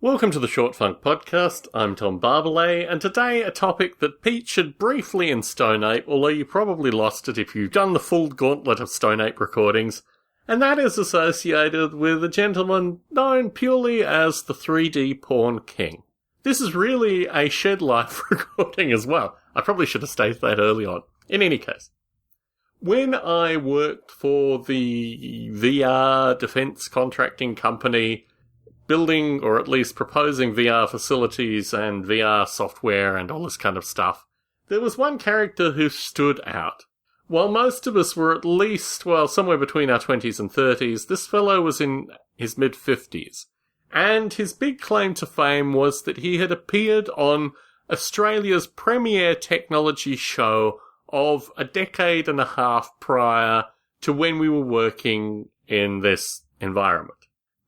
Welcome to the Short Funk Podcast. I'm Tom Barbalet, and today a topic that featured briefly in Stone Ape, although you probably lost it if you've done the full gauntlet of Stone Ape recordings, and that is associated with a gentleman known purely as the 3D Porn King. This is really a Shed Life recording as well. I probably should have stated that early on. In any case, when I worked for the VR defense contracting company, building or at least proposing VR facilities and VR software and all this kind of stuff, there was one character who stood out. While most of us were at least, somewhere between our 20s and 30s, this fellow was in his mid-50s. And his big claim to fame was that he had appeared on Australia's premier technology show of a decade and a half prior to when we were working in this environment.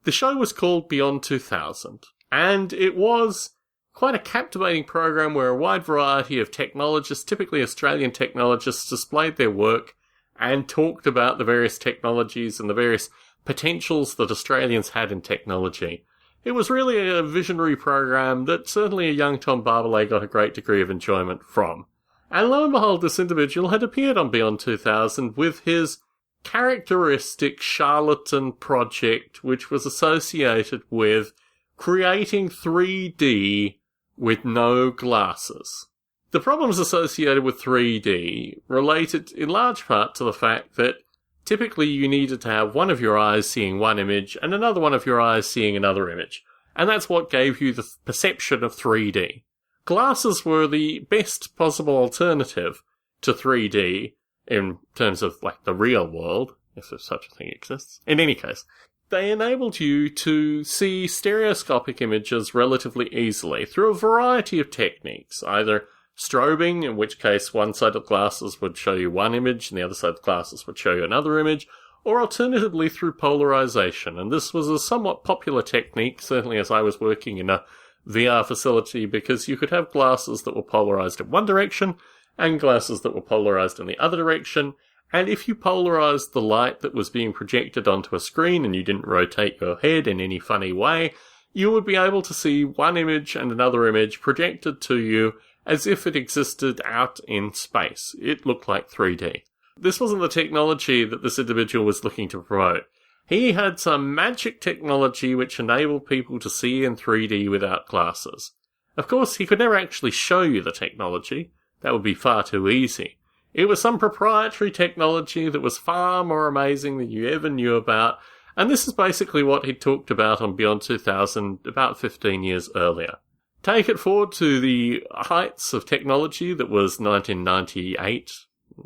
The show was called Beyond 2000, and it was quite a captivating program where a wide variety of technologists, typically Australian technologists, displayed their work and talked about the various technologies and the various potentials that Australians had in technology. It was really a visionary program that certainly a young Tom Barbalet got a great degree of enjoyment from. And lo and behold, this individual had appeared on Beyond 2000 with his characteristic charlatan project, which was associated with creating 3D with no glasses. The problems associated with 3D related in large part to the fact that typically you needed to have one of your eyes seeing one image and another one of your eyes seeing another image. And that's what gave you the perception of 3D. Glasses were the best possible alternative to 3D in terms of, the real world, if such a thing exists. In any case, they enabled you to see stereoscopic images relatively easily through a variety of techniques, either strobing, in which case one side of glasses would show you one image and the other side of glasses would show you another image, or alternatively through polarization. And this was a somewhat popular technique, certainly as I was working in a VR facility, because you could have glasses that were polarized in one direction and glasses that were polarized in the other direction, and if you polarized the light that was being projected onto a screen and you didn't rotate your head in any funny way, you would be able to see one image and another image projected to you as if it existed out in space. It looked like 3D. This wasn't the technology that this individual was looking to promote. He had some magic technology which enabled people to see in 3D without glasses. Of course, he could never actually show you the technology. That would be far too easy. It was some proprietary technology that was far more amazing than you ever knew about, and this is basically what he talked about on Beyond 2000 about 15 years earlier. Take it forward to the heights of technology that was 1998,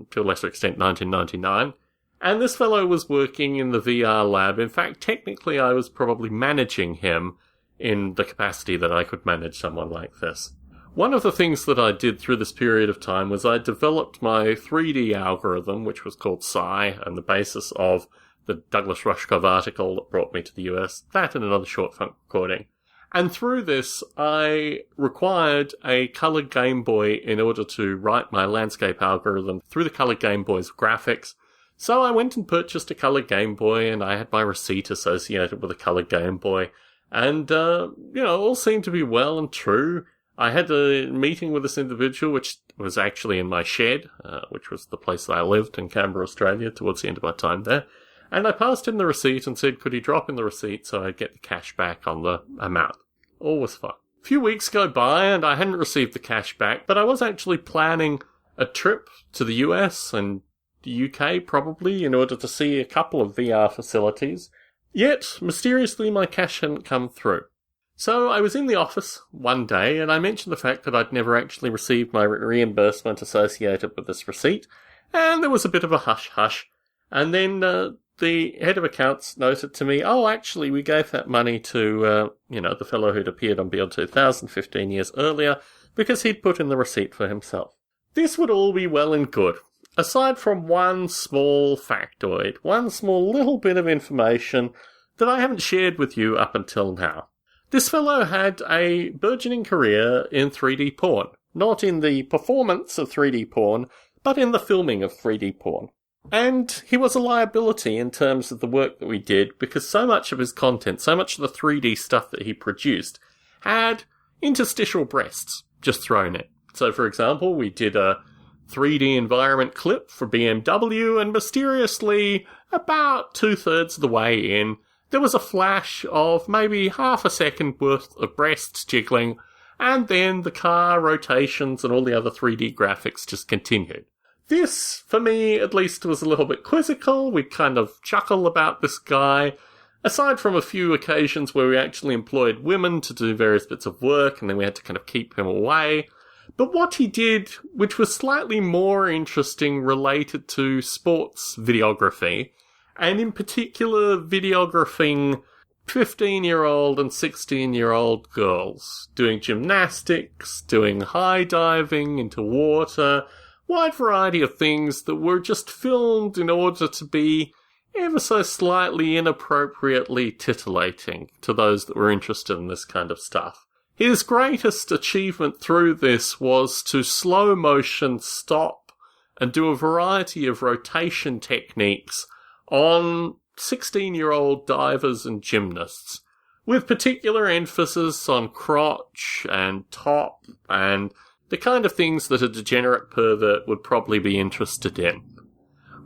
to a lesser extent 1999, and this fellow was working in the VR lab. In fact, technically I was probably managing him in the capacity that I could manage someone like this. One of the things that I did through this period of time was I developed my 3D algorithm, which was called Psi, and the basis of the Douglas Rushkoff article that brought me to the US, that and another Short Funk recording. And through this, I required a colored Game Boy in order to write my landscape algorithm through the colored Game Boy's graphics. So I went and purchased a colored Game Boy, and I had my receipt associated with a colored Game Boy. And, all seemed to be well and true. I had a meeting with this individual, which was actually in my shed, which was the place that I lived in Canberra, Australia, towards the end of my time there. And I passed him the receipt and said, could he drop in the receipt so I'd get the cash back on the amount. All was fine. A few weeks go by and I hadn't received the cash back, but I was actually planning a trip to the US and the UK probably in order to see a couple of VR facilities. Yet, mysteriously, my cash hadn't come through. So I was in the office one day and I mentioned the fact that I'd never actually received my reimbursement associated with this receipt, and there was a bit of a hush-hush. And then the head of accounts noted to me, actually, we gave that money to, the fellow who'd appeared on Beyond 2000 15 years earlier because he'd put in the receipt for himself. This would all be well and good, aside from one small factoid, one small little bit of information that I haven't shared with you up until now. This fellow had a burgeoning career in 3D porn. Not in the performance of 3D porn, but in the filming of 3D porn. And he was a liability in terms of the work that we did, because so much of his content, so much of the 3D stuff that he produced, had interstitial breasts just thrown in. So, for example, we did a 3D environment clip for BMW, and mysteriously, about 2/3 of the way in, there was a flash of maybe half a second worth of breasts jiggling, and then the car rotations and all the other 3D graphics just continued. This, for me at least, was a little bit quizzical. We kind of chuckle about this guy. Aside from a few occasions where we actually employed women to do various bits of work, and then we had to kind of keep him away. But what he did, which was slightly more interesting, related to sports videography, and in particular videographing 15-year-old and 16-year-old girls doing gymnastics, doing high diving into water, wide variety of things that were just filmed in order to be ever so slightly inappropriately titillating to those that were interested in this kind of stuff. His greatest achievement through this was to slow motion stop and do a variety of rotation techniques on 16-year-old divers and gymnasts, with particular emphasis on crotch and top and the kind of things that a degenerate pervert would probably be interested in.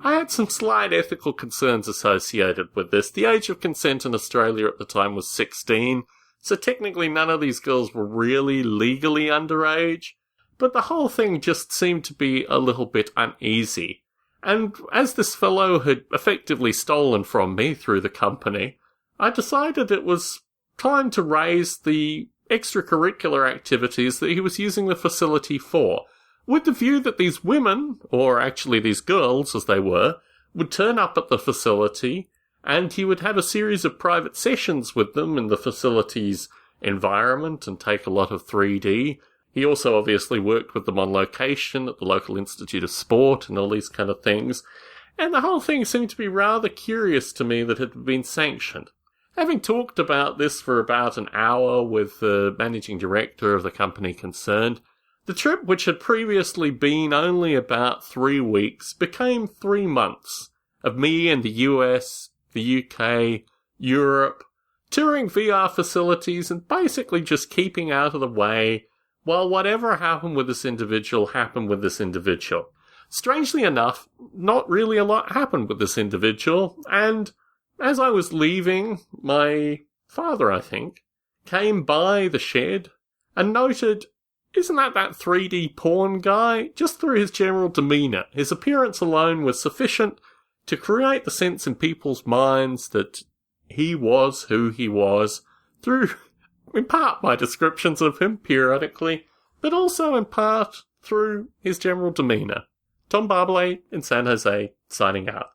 I had some slight ethical concerns associated with this. The age of consent in Australia at the time was 16, so technically none of these girls were really legally underage, but the whole thing just seemed to be a little bit uneasy. And as this fellow had effectively stolen from me through the company, I decided it was time to raise the extracurricular activities that he was using the facility for, with the view that these women, or actually these girls as they were, would turn up at the facility, and he would have a series of private sessions with them in the facility's environment and take a lot of 3D. He also obviously worked with them on location at the local Institute of Sport and all these kind of things, and the whole thing seemed to be rather curious to me that it had been sanctioned. Having talked about this for about an hour with the managing director of the company concerned, the trip, which had previously been only about 3 weeks, became 3 months of me in the US, the UK, Europe, touring VR facilities and basically just keeping out of the way while whatever happened with this individual happened with this individual. Strangely enough, not really a lot happened with this individual, and as I was leaving, my father, I think, came by the shed and noted, "Isn't that 3D porn guy?" Just through his general demeanour. His appearance alone was sufficient to create the sense in people's minds that he was who he was, through, in part, my descriptions of him periodically, but also in part through his general demeanour. Tom Barbalet in San Jose, signing out.